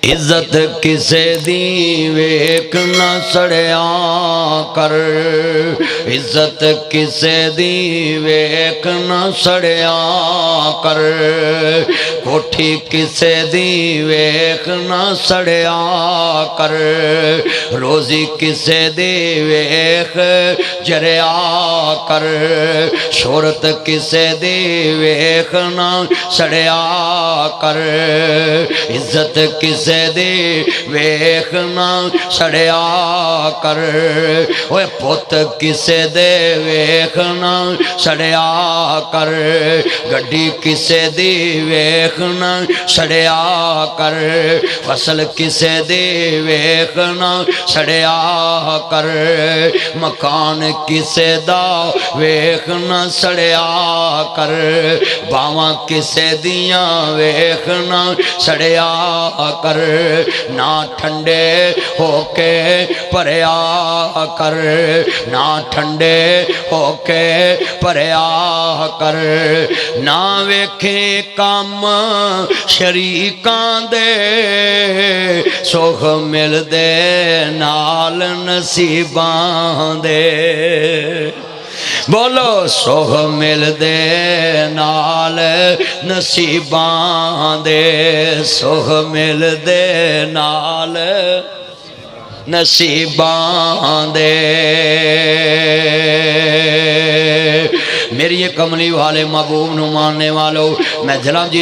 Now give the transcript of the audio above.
इज्जत किसे दी वेख न सड़िया कर, इज्जत किसे दी वेख न सड़िया कर, कोठी किसे दी वेख न सड़िया कर, रोजी किसे दी वेख जरिया कर, शोहरत किसे दी वेख न सड़िया कर, इज्जत किसे दी वेख न सड़िया कर, ओए पुत किसे दे वेख न सड़िया कर, गड्डी किसे दी वेख न सड़िया कर, फसल किसे दी वेख न सड़िया कर, मकान किसे दा वेख न सड़िया कर, बावां किसे दियां वेख न सड़िया कर, ना ठंडे होके भरिया कर, ना ठंडे होके भरिया कर, ना वेखे काम शरीकां दे, सुख मिलदे नाल नसीबां दे। बोलो सुख मिलदे नाल नसीबां दे, सुख मिलदे नाल नसीबां दे। मेरी ये कमली वाले महबूब नू मानने वालों, मैं जलांजी